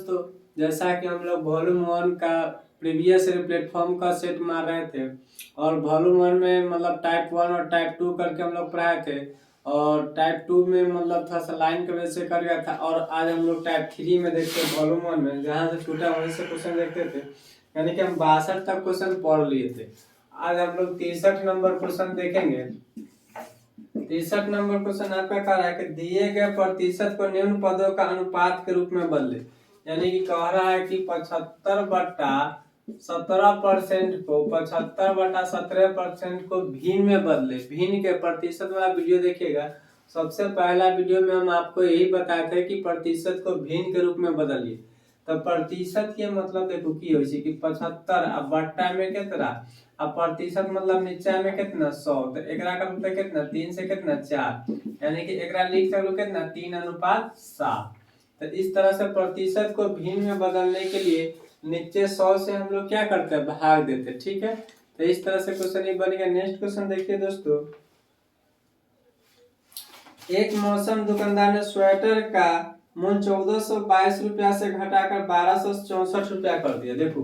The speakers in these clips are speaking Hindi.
दोस्तों, जैसा कि हम लोग वॉल्यूम 1 का प्रीवियस प्लेटफॉर्म का सेट मार रहे थे और वॉल्यूम 1 में मतलब टाइप 1 और टाइप 2 करके हम लोग पढ़ाए थे और टाइप 2 में मतलब थोड़ा सा लाइन के वजह से कर गया था और आज हम लोग टाइप 3 में देखते हैं वॉल्यूम 1 में जहाँ से छूटा वहीं से क्वेश्चन देखते थे, यानी कि हम 62 तक क्वेश्चन पढ़ लिए थे। आज हम लोग 63 नंबर क्वेश्चन देखेंगे। 63 नंबर क्वेश्चन आपका कह रहा है कि दिए गए प्रतिशत को निम्न पदों का अनुपात के रूप में बदले, यानी कि कह रहा है कि 75/17% को 75/17% को भिन्न में बदले। भिन्न के प्रतिशत वाला वीडियो देखिएगा। सबसे पहला वीडियो में हम आपको यही बताए थे कि प्रतिशत को भिन्न के रूप में बदलिए। तो प्रतिशत के मतलब देखो की हो कि 75 अब बट्टा में कितना अब प्रतिशत मतलब नीचा में कितना 100, तो एकरा का मतलब कितना 3 से कितना 4, यानी कि एकरा लिख सकलो कितना 3:7। तो इस तरह से प्रतिशत को भिन्न में बदलने के लिए नीचे 100 से हम लोग क्या करते हैं भाग देते हैं, ठीक है। तो इस तरह से क्वेश्चन ये बनेगा। नेक्स्ट क्वेश्चन देखिए दोस्तों, एक मौसम दुकानदार ने स्वेटर का मूल्य 1422 रुपया से घटाकर 1264 रुपया कर दिया। देखो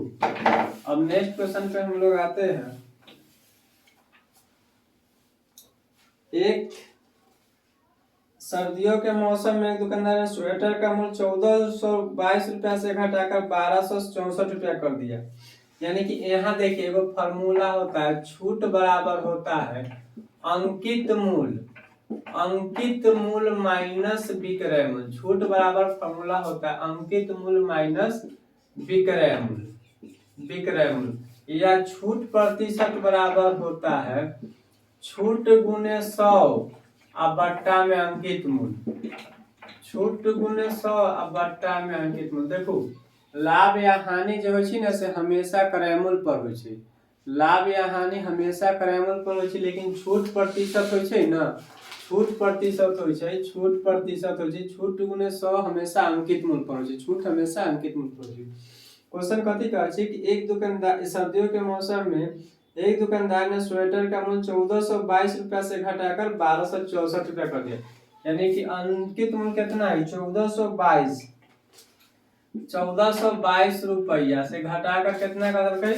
अब नेक्स्ट क्वेश्चन पे हम लोग आते हैं। एक सर्दियों के मौसम में एक दुकानदार ने स्वेटर का मूल्य 1422 रुपया से घटाकर 1264 रुपया कर दिया। यानी कि यहाँ देखिए वो फॉर्मूला होता है, छूट बराबर होता है अंकित मूल्य माइनस विक्रय मूल्य। छूट बराबर फॉर्मूला होता है अंकित मूल्य माइनस विक्रय मूल्य या छूट प्रतिशत बराबर होता है छूट गुने 100 अब बट्टा में अंकित मूल्य। छूट गुने 100 अब बट्टा में अंकित मूल्य। देखो लाभ या हानि जो होई ना से हमेशा क्रयमूल्य पर होई छे। लाभ या हानि हमेशा क्रयमूल्य पर होई छे, लेकिन छूट प्रतिशत होई छे ना, छूट प्रतिशत होई छे, छूट प्रतिशत होई छे। छूट गुने 100 हमेशा अंकित मूल्य पर होई छे, छूट हमेशा अंकित मूल्य पर होई छे। क्वेश्चन कथी कहै छे कि एक दुकानदार सर्दियों के मौसम में एक दुकानदार ने स्वेटर का मूल्य 1422 रुपया से घटाकर 1264 रुपया कर दिया। यानी कि अंकित मूल्य कितना है 1422 रुपया से घटाकर कितना कर दिया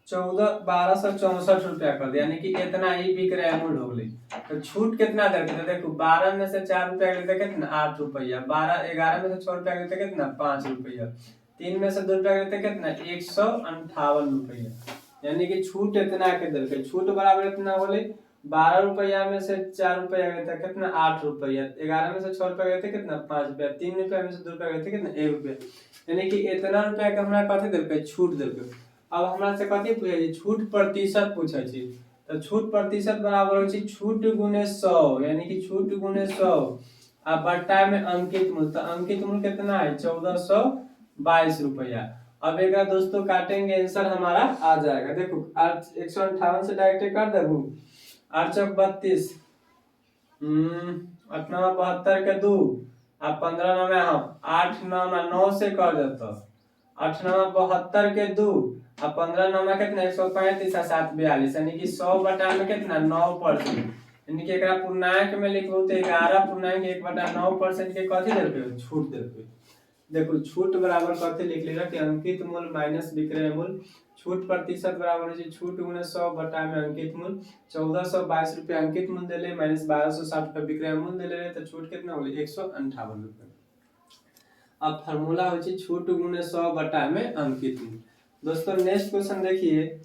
1264 रुपया कर दिया, यानी कि इतना ही विक्रय मूल्य हो गई। तो छूट कितना देते थे देखो 12 में से 4 रुपया लेते कितना 8 रुपया, 11 में से 6 रुपया लेते कितना 5 रुपया, 3 में से 2 रुपया लेते कितना 158 रुपया, यानी कि छूट इतना के दिल। छूट बराबर इतना बोले 12 रुपया में से 4 रुपया लेते कितना 8 रुपया, 11 में से 6 रुपया लेते कितना 5 रुपया, 3 रुपया में से 2 रुपया लेते कितना 1 रुपया, यानी कि इतना रुपया के हमरा कथी दिल छूट दिल। अब हमरा से कथी पूछे छूट प्रतिशत पूछे छी, तो छूट प्रतिशत बराबर हो छी छूट गुने 100, यानी कि छूट गुने 100 अब बट्टा में अंकित मूल्य। तो अंकित मूल्य कितना है 1422 रुपया। अब एक दोस्तों काटेंगे आंसर हमारा आ जाएगा। देखो 158 से डायरेक्ट कर देबू 8 चौक 32 8 9 72 के 2 अब 15 9 में हम 8 9 9 से कर देता 8 9 72 के 2 अब 15 9 में कितना 135 और 7 42, यानी कि 100 बटा में कितना 9%, यानी कि एकरा पूर्णांक में लिखबो तो 11.1/9% के कथी देलके छूट देलके। देखो छूट बराबर कथी लिख लेगा कि अंकित मूल्य माइनस विक्रय मूल्य। छूट प्रतिशत बराबर है छूट गुने 100 बटा में अंकित मूल्य। 1422 रुपया अंकित मूल्य देले माइनस 1260 रुपया विक्रय मूल्य देले तो छूट कितना होले 158 रुपया। अब फार्मूला हो छी छूट गुने 100 बटा में अंकित मूल्य। दोस्तों नेक्स्ट क्वेश्चन देखिए,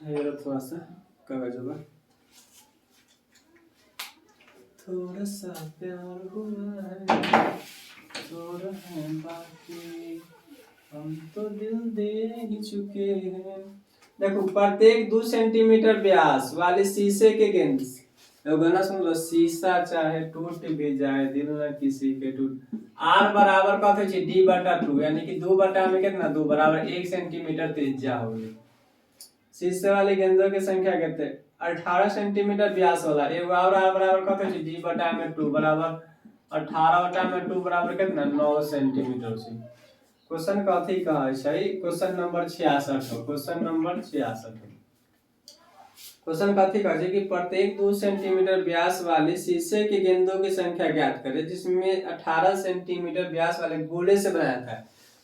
ये थोड़ा सा कागज होगा, थोड़ा सा प्यार हुआ है थोड़ा है बाकी हम तो दिल दे ही चुके हैं। देखो प्रत्येक 2 सेंटीमीटर व्यास वाले शीशे के गेंद गाना सुन लो, शीशा चाहे टूट भी जाए दिल न किसी के टूट। आर बराबर कथी छी डी बटा 2, यानी कि 2 बटा में कितना 2 बराबर 1 सेंटीमीटर त्रिज्या होगी। शीशे वाले गेंदों की संख्या कितने 18 सेंटीमीटर व्यास वाला एगो और आर बराबर कथी छी डी बटा में 2 बराबर 18 बटा में 2 बराबर कितना 9 सेंटीमीटर छी। क्वेश्चन कथी कहै छै question number 66 question number 66 question कथी कहे छै कि प्रत्येक 2 सेंटीमीटर व्यास वाले शीशे के गेंदों की संख्या ज्ञात करें जिसमें 18 सेंटीमीटर व्यास वाले गोले से बनाया था।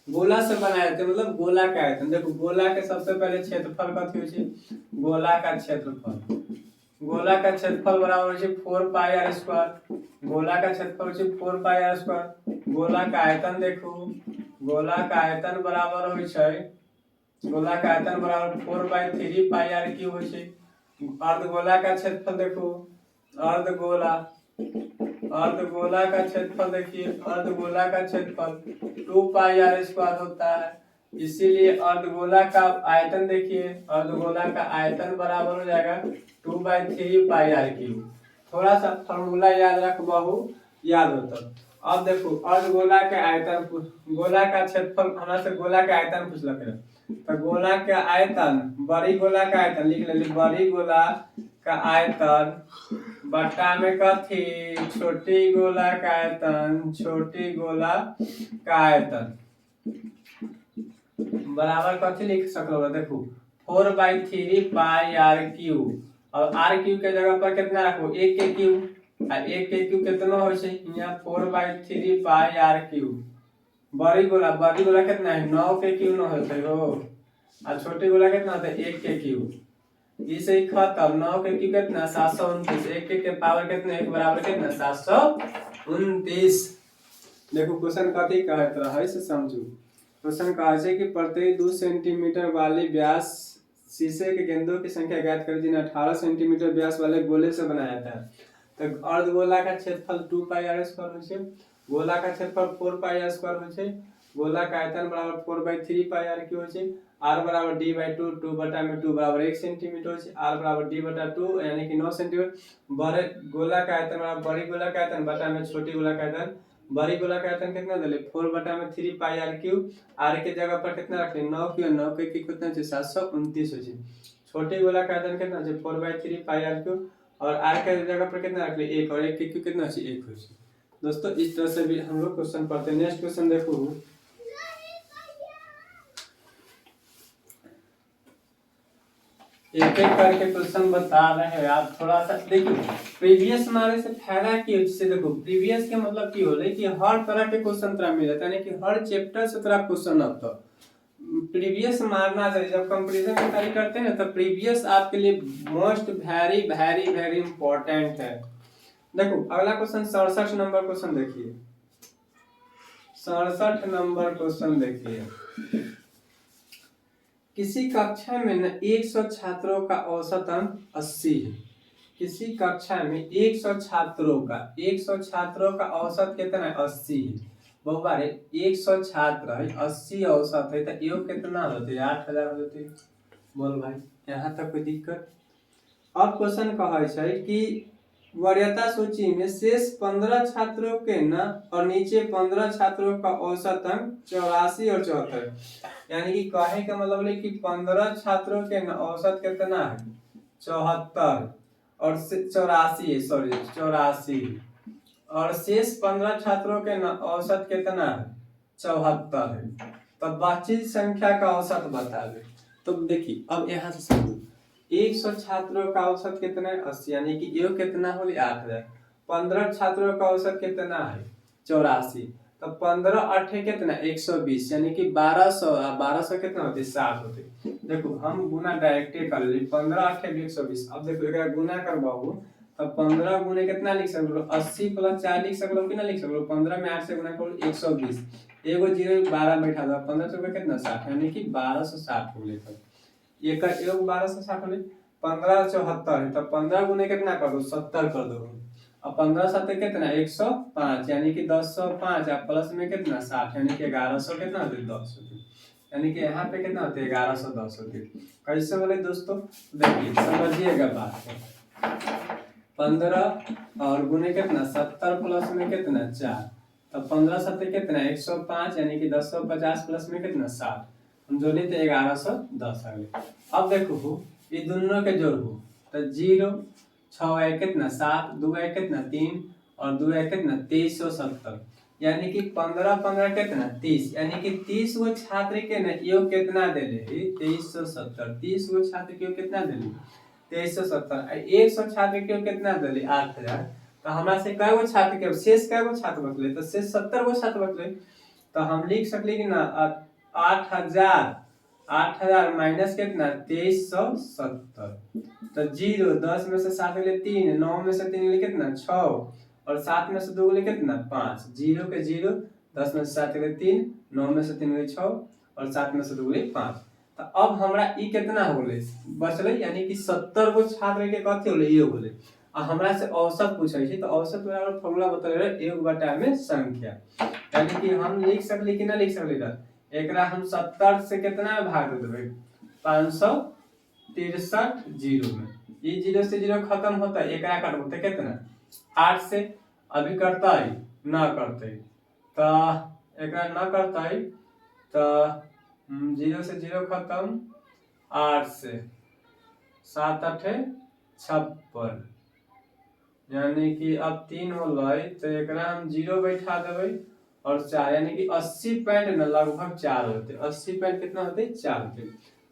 गोला से बनाया था मतलब गोला का आयतन। देखो गोला के सबसे पहले क्षेत्रफल कथी होय छै, गोला का क्षेत्रफल। गोला का क्षेत्रफल बराबर होय छै 4 पाई r स्क्वायर। गोला का क्षेत्रफल होय छै 4 पाई r स्क्वायर। गोला का आयतन देखो, गोला का आयतन बराबर होय छै, गोला का आयतन बराबर 4/3 पाई r क्यूब होय छै। अर्धगोला का क्षेत्रफल देखो, अर्धगोला, अर्धगोला का क्षेत्रफल देखिए, अर्धगोला का क्षेत्रफल 2 पाई r स्क्वायर होता है। इसीलिए अर्धगोला का आयतन देखिए, अर्धगोला का आयतन बराबर हो जाएगा 2/3 पाई r क्यूब। थोड़ा सा फॉर्मूला याद रखबहु, याद होता। अब देखो अर्धगोला के आयतन, गोला का क्षेत्रफल हमरा से गोला के आयतन पूछलक है, तो गोला के आयतन, बड़ी गोला का आयतन लिख ले, बड़ी गोला का आयतन बट्टा में कथी, छोटी गोला का आयतन, छोटी गोला का आयतन बराबर कथी लिख सकलो, देखो 4/3 पाई r क्यूब। और r क्यूब के जगह पर कितना रखो, 1 के क्यूब। आ 1 के क्यूब कितना हो छै, यहाँ 4/3 पाई r क्यूब। बड़ी गोला, बड़ी गोला कितना है, 9 के क्यूब न होते हो। और छोटी गोला कितना होता है, 1 के क्यूब। इसे ही खत्म, 9 के क्यूब कितना 729, 1 के पावर कितना, 1 बराबर कितना 729। देखो क्वेश्चन कथी कहत रहा से समझू। क्वेश्चन कहा है कि प्रत्येक 2 सेंटीमीटर वाले व्यास शीशे के गेंदों की संख्या ज्ञात करें जिन्हें 18 सेंटीमीटर व्यास वाले गोले से बनाया था। तो अर्धगोला का क्षेत्रफल 2 पाई r स्क्वायर हो छै, गोला का क्षेत्रफल 4 पाई r स्क्वायर हो छै, गोला का आयतन बराबर 4/3 पाई r क्यूब हो छै, r बराबर d/2, 2 बटा में 2 बराबर 1 सेंटीमीटर हो छै, r बराबर d/2 यानी कि 9 सेंटीमीटर। बड़े गोला का आयतन बराबर बड़ी गोला का आयतन बटा में छोटी गोला का आयतन। बड़ी गोला का आयतन कितना देले, 4 बटा में 3 पाई r क्यूब। r के जगह पर कितना रखले, 9 क्यूब, 9 के कितना छै 729 हो छै। छोटी गोला का आयतन कितना छै 4/3 पाई r क्यूब। और r के जगह पर कितना रख ले, 1, और 1 के क्यूब कितना है 1 हो छै। दोस्तों इस तरह से भी हम लोग क्वेश्चन पढ़ते हैं। नेक्स्ट क्वेश्चन देखो, एक एक करके क्वेश्चन बता रहे हैं आप, थोड़ा सा देखिए। प्रीवियस मारे से फायदा की हो, जैसे देखो प्रीवियस के मतलब की होले कि हर तरह के क्वेश्चन तरह मिल जाता है, यानी कि हर चैप्टर से तरह क्वेश्चन आता है। प्रीवियस मारना चाहिए, जब कंपैरिजन की तैयारी करते हैं ना तो प्रीवियस आपके लिए most very very very important है। देखो अगला क्वेश्चन 67 नंबर क्वेश्चन देखिए, 67 नंबर क्वेश्चन देखिए। किसी कक्षा में न 100 छात्रों का औसत अंक 80 है। किसी कक्षा में 100 छात्रों का, 100 छात्रों का औसत कितना है 80 है। बहुबारे 100 छात्र है, 80 औसत है, तो योग कितना होते, 8000 होते। बोल भाई यहाँ तक कोई दिक्कत। अब क्वेश्चन कहे छै कि वरीयता सूची में शेष 15 छात्रों के न और नीचे 15 छात्रों का औसत अंक 84 और 74, यानी कि कहे का मतलब है कि 15 छात्रों के न औसत कितना है 74 और 84 है, सॉरी 84, और शेष 15 छात्रों के न औसत कितना है 74 है। तब बाकी संख्या का औसत बता दे। तो देखिए अब यहाँ से समझो, 100 छात्रों का औसत कितना है 80, यानी कि योग कितना हो 8000। 15 छात्रों का औसत कितना है 84, तो 15 8 कितना 120, यानी कि 1200, 1200 कितना होते 60 होते। देखो हम गुना डायरेक्ट कर ली, 15 8 120। अब देखो एकरा गुना करबाऊ तब 15 गुने कितना लिख सकलो 80 + 4 लिख सकलो कि ना लिख सकलो। 15 में 8 से गुना करो 120, एगो 0 12 बैठा दो, 15 से कितना 60, यानी कि 1260 हो गए। एक योग 1260 होले, 15 74 है, तब 15 गुने कितना कर दो 70 कर दो। अब 15 7 कितना 105, यानी कि 1005, अब प्लस में कितना 60, यानी कि 1100 कितना होते 10 होते, यानी कि यहाँ पे कितना होते 1110 होते। कैसे बोले दोस्तों, देखिए समझिएगा बात को। 15 और गुने कितना 70 प्लस में कितना 4, तब 15 7 कितना 105, यानी कि 1050 प्लस में कितना 60, हम जोड़े तो 1110 आ गए। अब देखो ये दोनों के जोड़ हो तो 0 6 है कितना 7, 2 है कितना 3 और 2 है कितना 2370, यानी कि 15 15 कितना 30, यानी कि 30 गो छात्र के न योग कितना देले 2370। 30 गो छात्र के योग कितना देले 2370। 100 छात्र के कितना दिले 8000। तो हमरा से कय गो छात्र के शेष कय गो छात्र बचले, तो शेष 70 गो छात्र बचले। तो हम लिख सकली कि ना 8000 माइनस कितना 2370। तो 0 10 में से 7 गले 3, 9 में से 3 गले कितना 6, और 7 में से 2 गले कितना 5। 0 के 0, 10 में से 7 गले 3, 9 में से 3 गले 6, और 7 में से 2 गले 5। तो अब हमरा ई कितना हो गले बचले, यानी कि 70 गो छात्र के कथी होले ये होले। आ हमरा से औसत पूछै छी, तो औसत बराबर फार्मूला बतले रहे 1 में संख्या। यानी कि हम लिख सकली कि ना लिख सकली त एकरा हम 70 से कितना में भाग देबै 563 जीरो में। ये 0 से 0 खत्म होता है, एकरा काटबो तो कितना 8 से अभी करता है ना करते, तो एकरा ना करता है तो 0 से 0 खत्म 8 से 7 8 56, यानी कि अब 3 होलै तो एकरा हम 0 बैठा देबै और 4, यानी कि 80 पॉइंट न लगभग 4 होते। 80 पॉइंट कितना होते 4 होते।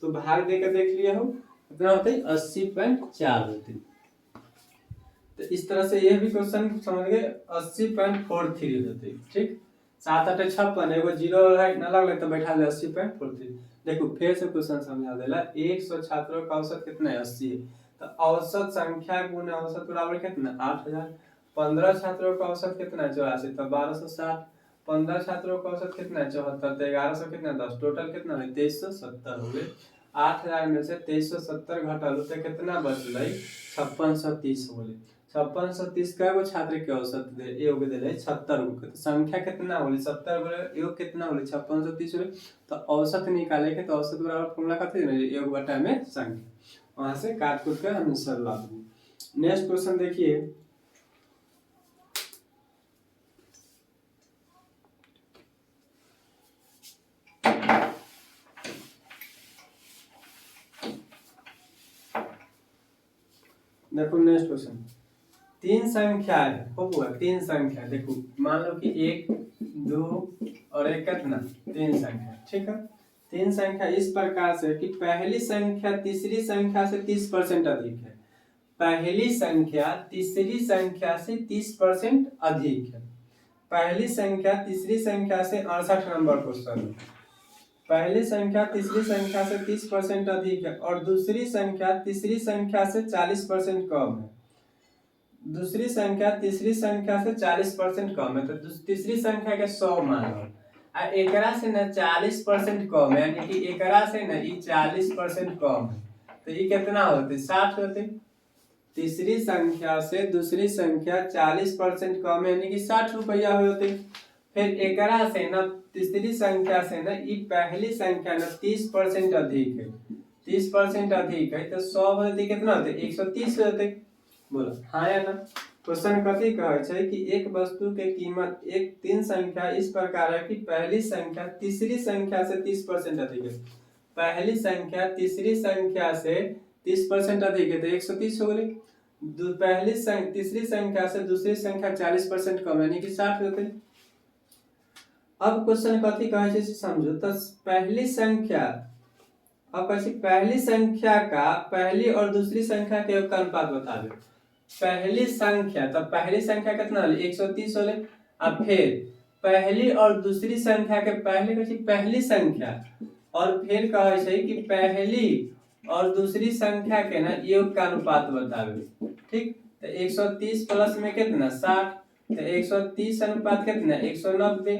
तो भाग दे के देख लिए हो कितना होते 80.4 होते। तो इस तरह से यह भी क्वेश्चन समझ गए 80.43 होते। ठीक 7 8 56 एगो 0 न लगले तो बैठा दे 80.43। देखो फिर से क्वेश्चन समझा देला 100 छात्रों का औसत कितना है 80 है। तो औसत संख्या गुना औसत बराबर कितना 8000। 15 छात्रों का औसत कितना है 84, तो 1260। 15 छात्रों का औसत कितना है 74, तो 1100 कितना 10, टोटल कितना है 2370 हो गए। 8000 में से 2370 घटालो तो कितना बचल 5630 हो गए। 5630 का गो छात्र के औसत दे एगो देले 76 गो के। तो संख्या कितना होले 70 गो एगो कितना होले 5630 होले। तो औसत निकाले के तो औसत बराबर फॉर्मूला कथि है 1 में संख्या। वहां से काट कूट कर आंसर ला दूंगा। नेक्स्ट क्वेश्चन देखिए देखो नेक्स्ट क्वेश्चन। 3 संख्या है हुआ 3 संख्या देखो मान लो कि 1 2 और 1 कितना 3 संख्या। ठीक है 3 संख्या इस प्रकार से कि पहली संख्या तीसरी संख्या से 30% अधिक है। पहली संख्या तीसरी संख्या से 30% अधिक है। पहली संख्या तीसरी संख्या से 68 नंबर क्वेश्चन है। पहली संख्या तीसरी संख्या से 30% अधिक है और दूसरी संख्या तीसरी संख्या से 40% कम है। दूसरी संख्या तीसरी संख्या से 40% कम है। तो तीसरी संख्या के 100 मान लो आ एकरा से ना 40% कम है, यानी कि एकरा से ना ई 40% कम है। तो ये कितना होते 60 होते। तीसरी संख्या से दूसरी संख्या 40% कम है, यानी कि 60 रुपया होते। फिर एकरा से ना तीसरी संख्या से ना ई पहली संख्या ना 30% अधिक है। 30% अधिक है तो 100 होते कितना होते 130 होते। बोलो हाँ या ना। क्वेश्चन कथी कहे छै कि एक वस्तु के कीमत एक 3 संख्या इस प्रकार है कि पहली संख्या तीसरी संख्या से 30% अधिक है। पहली संख्या तीसरी संख्या से 30% अधिक है तो 130 हो गई। तीसरी संख्या से दूसरी संख्या 40% कम यानी कि 60 होते। अब क्वेश्चन कथी कहे छै समझो। तो पहली संख्या अब कहे पहली संख्या का पहली और दूसरी संख्या के योग का अनुपात बता दो। पहली संख्या तो पहली संख्या कितना होले 130 होले। अब फिर पहली और दूसरी संख्या के पहले कहे पहली संख्या और फिर कहे छै कि पहली और दूसरी संख्या के ना योग का अनुपात बतावे। ठीक तो 130 प्लस में कितना 60 तो 130 अनुपात कितना 190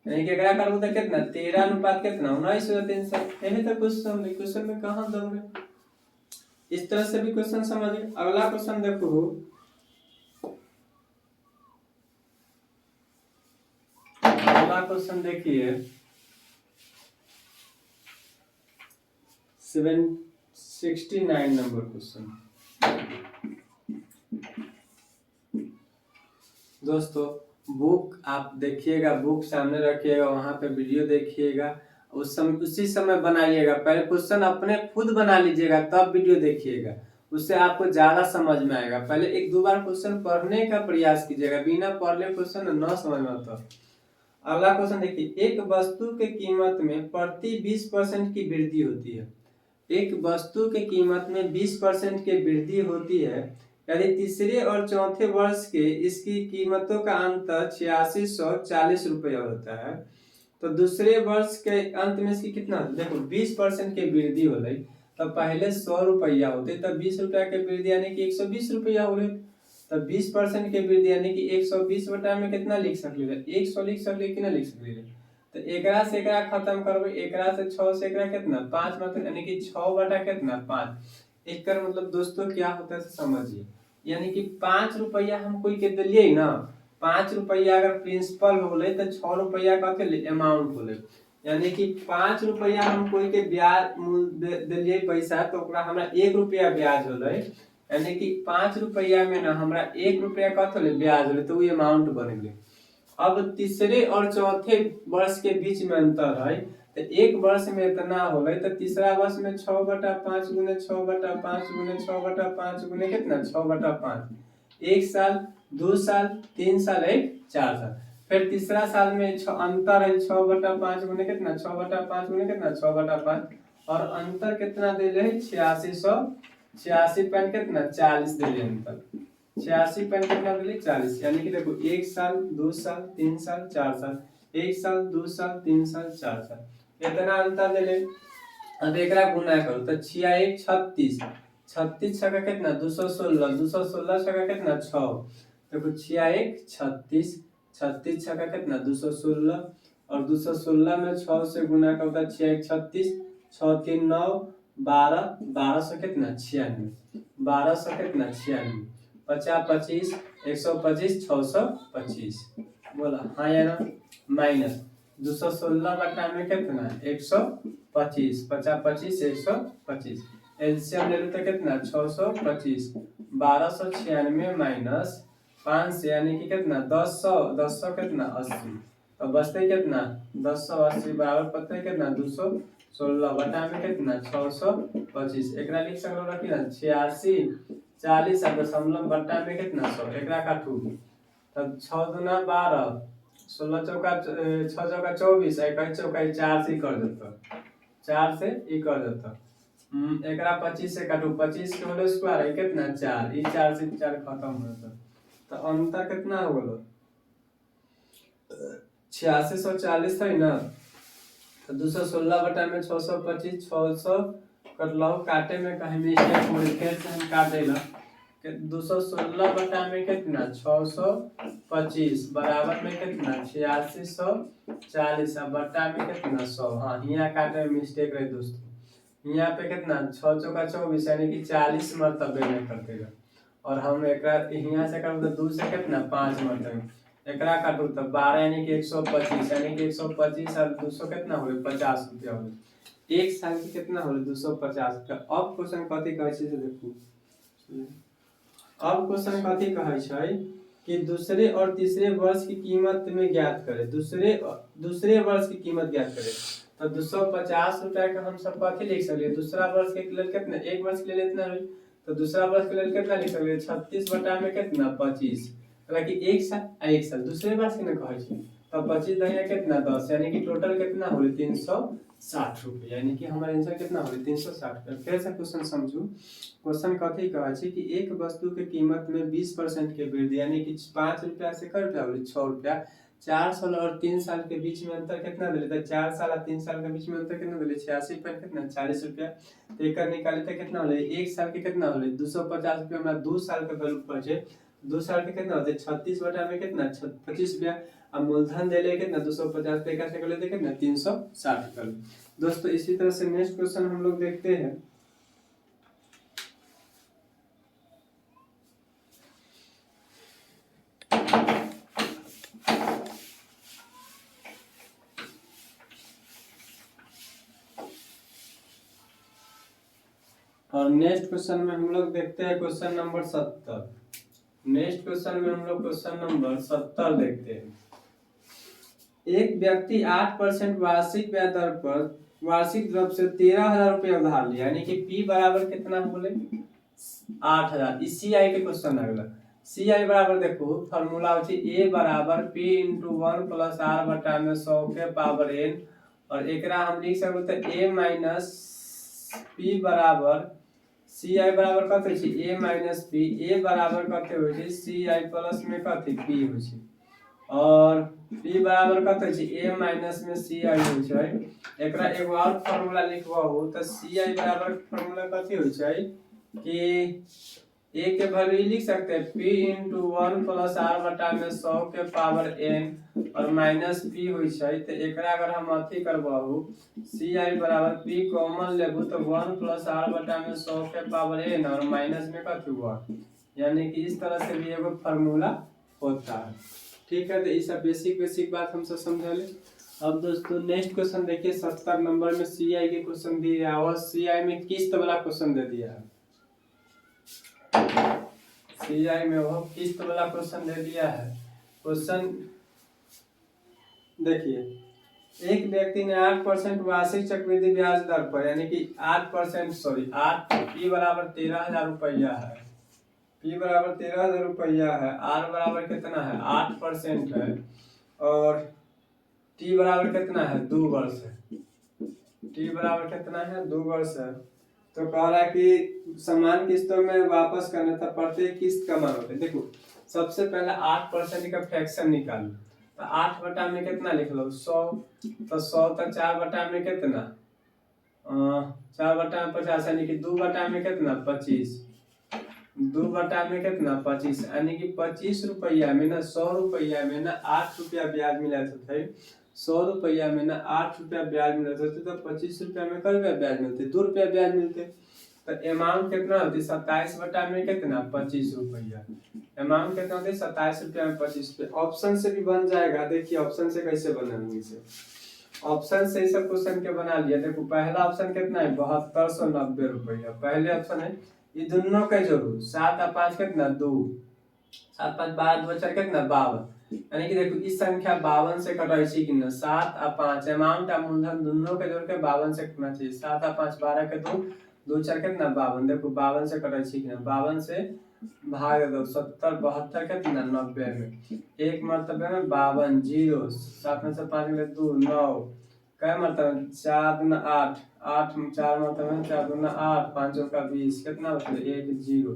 यानी कि एकरा करबो तो कितना 13 अनुपात कितना 19 हो 300। यही तो क्वेश्चन में कहां दोगे। इस तरह से भी क्वेश्चन समझिए। अगला क्वेश्चन देखो अगला क्वेश्चन देखिए 769 नंबर क्वेश्चन। दोस्तों बुक आप देखिएगा, बुक सामने रखिएगा, वहां पे वीडियो देखिएगा, उसी समय बनाइएगा। पहले क्वेश्चन अपने खुद बना लीजिएगा तब वीडियो देखिएगा, उससे आपको ज्यादा समझ में आएगा। पहले 1-2 बार क्वेश्चन पढ़ने का प्रयास कीजिएगा, बिना पढ़ले क्वेश्चन न समझ में आता। अगला क्वेश्चन देखिए एक वस्तु के कीमत में प्रति 20% की वृद्धि होती है। एक वस्तु की कीमत में 20% की वृद्धि होती है यदि तीसरे और चौथे वर्ष के इसकी कीमतों का अंतर 8640 रुपया होता है तो दूसरे वर्ष के अंत में इसकी कितना देखो 20% की वृद्धि हो गई। तो पहले 100 रुपया होते तब 20 रुपया के वृद्धि यानी कि 120 रुपया हो गए। तब 20% के वृद्धि यानी कि 120 बटा में कितना लिख सकले 100 लिख सकले कि ना लिख सकले। तो एकरा से एकरा खत्म करबे एकरा से 6 से एकरा कितना 5 मतलब यानी कि 6 बटा कितना 5। एकर मतलब दोस्तों क्या होता है समझिए यानी कि 5 रुपया हम कोई के दिलिए ना 5 रुपया अगर प्रिंसिपल हो गए तो 6 रुपया का अमाउंट हो गए यानी कि 5 रुपया हम कोई के ब्याज दिलिए पैसा तो ओकरा हमरा 1 रुपया ब्याज हो गए यानी कि 5 रुपया में ना हमरा 1 रुपया का ब्याज हो तो वो अमाउंट बन गए। अब तीसरे और चौथे वर्ष के बीच में अंतर है तो एक वर्ष में इतना हो गई तो तीसरा वर्ष में 6 बटा 5 गुने 6 बटा 5 गुने 6 बटा 5 गुने कितना 6 बटा 5 1 साल 2 साल 3 साल 4 साल। फिर तीसरा साल में अंतर है 6 बटा 5 गुने कितना 6 बटा 5 गुने कितना 6 बटा 5 और अंतर कितना दे रहे 8686 पॉइंट कितना 40 दे रहे अंतर 86 पॉइंट कितना दे 40 यानी कि देखो 1 साल 2 साल 3 साल 4 साल 1 साल 2 साल 3 साल 4 साल इतना अंतर दे ले। अब एकरा गुना करो तो 6 1 36 36 छका कितना 216 216 छका कितना 6 देखो 6 1 36 36 छका कितना 216 और 216 में 6 से गुना का होता है 6 1 36 6 3 9 12 1200 कितना 96 1200 कितना 96 50 25 125 625 बोला हाँ या ना माइनस 216 बटा में कितना 125 50 25 125 एलसीएम ले लो तो कितना 625 1296 माइनस 5 यानी कि कितना 10 कितना 80 तो बचते कितना 1080 बराबर पता है कितना 216 बटा में कितना 625 एकरा लिख सकलो रखी ना 86 40 दशमलव बटा में कितना 100 एकरा काटू तब 6 दूना 12 16 चौका 6 चौका 24 21 चौका 4 से कर देता 4 से ई कर देता एकरा 25 से काटू 25 के होल स्क्वायर है कितना 4 ई 4 से 4 खत्म हो जाता तो अंतर कितना हो गलो 8640 है ना तो 216 बटा में 625 600 कटलो काटे में कहीं मिस्टेक हो फिर से हम काट देला 216 बटा में कितना 625 बराबर में कितना 8640 बटा में कितना 100 हाँ यहाँ काटे में मिस्टेक रही दोस्तों यहाँ पे कितना 6 चौका 24 यानी कि 40 मरतबे में कर देगा और हम एक यहाँ से करूँ तो 2 से कितना 5 मरतबे एकरा काटू तो 12 यानी कि 125 यानी कि 125 और 200 कितना हो 50 रुपया हो एक साल के कितना हो 250 रुपया। अब क्वेश्चन कथी कहै छै से देखू अब क्वेश्चन कथी कहै छै कि दूसरे और तीसरे वर्ष की कीमत में ज्ञात करें दूसरे वर्ष की कीमत ज्ञात करें तो 250 रुपया का हम सब कथी लिख सकते दूसरा वर्ष के लिए कितना एक वर्ष के लिए कितना तो दूसरा वर्ष के लिए कितना लिख सकते 36 बटा में कितना 25 कि एक साल दूसरे वर्ष के ना कहै छै तब 25 दहिया कितना 10 यानी कि टोटल कितना हो 360 रुपया यानी कि हमारा आंसर कितना हो 360 रुपया। फिर से क्वेश्चन समझू क्वेश्चन कथी कहै छै कि एक वस्तु के कीमत में 20% के वृद्धि यानी कि 5 रुपया से कर रुपया हो 6 रुपया 4 साल और 3 साल के बीच में अंतर कितना दिले तो 4 साल और 3 साल के बीच में अंतर कितना दिले 86 पर कितना 40 रुपया तो एकर निकाले तो कितना होले एक साल के कितना होले 250 रुपया में 2 साल का वैल्यू पड़े 2 साल के कितना होते 36 बटा में कितना 25 रुपया अब मूलधन दे ले कितना 250 पे का से कर लेते कितना 360 कर दोस्तों। इसी तरह से नेक्स्ट क्वेश्चन हम लोग देखते हैं और नेक्स्ट क्वेश्चन में हम लोग देखते हैं क्वेश्चन नंबर 70। नेक्स्ट क्वेश्चन में हम लोग क्वेश्चन नंबर 70 देखते हैं। एक व्यक्ति 8% वार्षिक ब्याज दर पर वार्षिक द्रव्य से 13,000 रुपया उधार लिया यानी कि P बराबर कितना बोले 8,000। इसी आई के क्वेश्चन अगला सी आई बराबर देखो फार्मूला होची A बराबर P × 1 + R बटा में 100 के पावर n और एकरा हम लिख सकते A - पी बराबर सी आई बराबर कते होइ छै ए माइनस पी, ए बराबर कते होइ छै सी आई प्लस में कते पी होइ छै, और पी बराबर कते होइ छै ए माइनस में सी आई होइ छै। एकरा एगो और फार्मूला लिखबहु त सी आई बराबर फार्मूला कते होइ छै कि ए के वैल्यू लिख सकते हैं पी इंटू 1 प्लस आर बटा में 100 के पावर n और माइनस पी होइ छै। तो एकरा अगर हम अथी करबहु सी आई बराबर पी कॉमन लेबू तो 1 प्लस आर बटा में 100 के पावर n और माइनस में कथी 1, यानी कि इस तरह से भी एगो फार्मूला होता है। ठीक है, तो ये सब बेसिक बात हम सब समझ ले। अब दोस्तों नेक्स्ट क्वेश्चन देखिए 70 नंबर में सी आई के क्वेश्चन दिया है और सी आई में किस्त वाला क्वेश्चन दे दिया है। सी आई में वो किस्त वाला क्वेश्चन दे दिया है। क्वेश्चन देखिए, एक व्यक्ति ने 8% वार्षिक चक्रवृद्धि ब्याज दर पर यानी कि 8% सॉरी 8 पी बराबर 13,000 रुपया है, पी बराबर 13,000 रुपया है, आर बराबर कितना है 8% है और टी बराबर कितना है 2 वर्ष है, टी बराबर कितना है 2 वर्ष है। तो कह रहा है कि समान किस्तों में वापस करने तक प्रत्येक किस्त का मान होता है। देखो सबसे पहले 8% का फ्रैक्शन निकालो, तो 8 बटा में कितना लिख लो 100, तो 100 तो 4 बटा में कितना 4 बटा में 50 यानी कि 2 बटा में कितना 25, 2 बटा में कितना 25 यानी कि 25 रुपया में ना 100 रुपया में ना 8 रुपया ब्याज मिला था। 100 रुपया में ना 8 रुपया ब्याज मिला था तो 25 रुपया में कितना ब्याज मिलते 2 रुपया ब्याज मिलते। तो अमाउंट कितना होती 27 बटा में कितना 25 रुपया, अमाउंट कितना होती 27 रुपया में 25 रुपया। ऑप्शन से भी बन जाएगा, देखिए ऑप्शन से कैसे बनाएंगे इसे। ऑप्शन से सब क्वेश्चन के बना लिया। देखो पहला ऑप्शन कितना है 7290 रुपया, पहले ऑप्शन है। ये दोनों का जोड़ो 7 और 5 कितना 2, 7 5 12 2 4 कितना 52, यानी कि देखो इस संख्या 52 से कटाई छी कि ना 7 और 5 अमाउंट और मूलधन दोनों के जोड़ के 52 से कटना चाहिए। 7 और 5 12 के 2 2 4 कितना 52, देखो 52 से कटाई छी कि ना 52 से भाग दो 70 72 कितना 90 में एक मरतबे में 52 जीरो 7 में से 5 में 2 9 क्या मरतबे 4 दूना 8 8 4 मरतबे 4 दूना 8 5 का 20 कितना बचले 1 0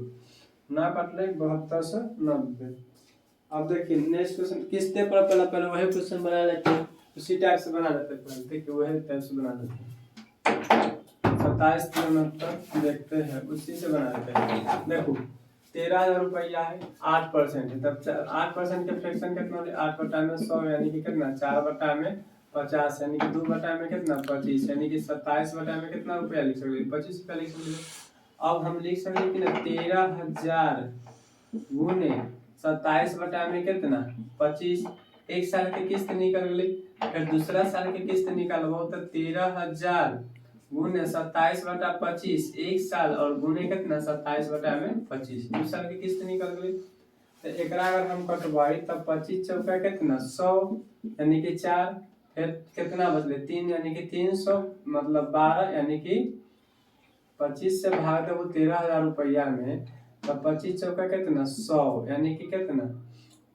ना कटले 72 से 90। अब देखिए नेक्स्ट क्वेश्चन किसते पर पहले वही क्वेश्चन बना लेते हैं, उसी टाइप से बना लेते हैं। पहले देखिए वही टाइप से बना लेते हैं 27 किलोमीटर देखते हैं उसी से बना लेते हैं। देखो 13,000 रुपया है 8% है, तब 8% के फ्रैक्शन कितना होते 8 बटा में 100 यानी कि कितना 4 बटा में 50 यानी कि 2 बटा में कितना 25 यानी कि 27 बटा में कितना रुपया लिख सकते 25 रुपया लिख सकते। अब हम लिख सकते कि ना 13,000 गुने 27 बटा में कितना 25, एक साल की किस्त निकल गई। फिर दूसरा साल की किस्त निकालबो तो 13,000 गुने 27 बटा 25 एक साल और गुने कितना 27 बटा में 25 दो साल की किस्त निकल गई। तो एकरा अगर हम कटवाई तब 25 चौका कितना 100 यानी कि 4, फिर कितना बचले 3 यानी कि 300 मतलब 12 यानी कि 25 से भाग दो 13,000 रुपया में, तब 25 चौका कितना 100 यानी कि कितना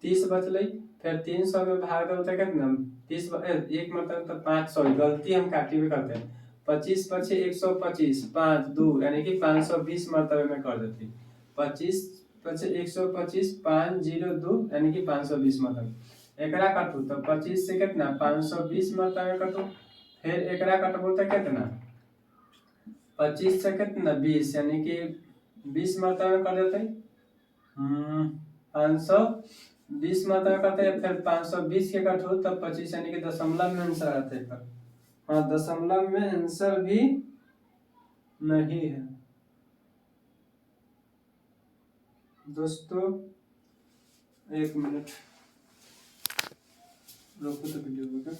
30 बचल। फिर 300 में भाग दो तो कितना 30 एक मतलब तो 500 गलती हम काटी में करते हैं 25 पचे 125 5 2 यानी कि 520 मरतबे में कर देती 25 पचे 125 5 0 2 यानी कि 520 मरतबे। एकरा कटू तो 25 से कितना 520 मरतबे कटू, फिर एकरा कटबो तो कितना 25 से कितना 20 यानी कि 20 मरतबे कर देते 520 मरतबे करते हैं। फिर 520 के कटू तब 25 यानी कि दशमलव में आंसर आते हैं। हाँ दशमलव में आंसर भी नहीं है दोस्तों। एक मिनट रोको तो वीडियो को।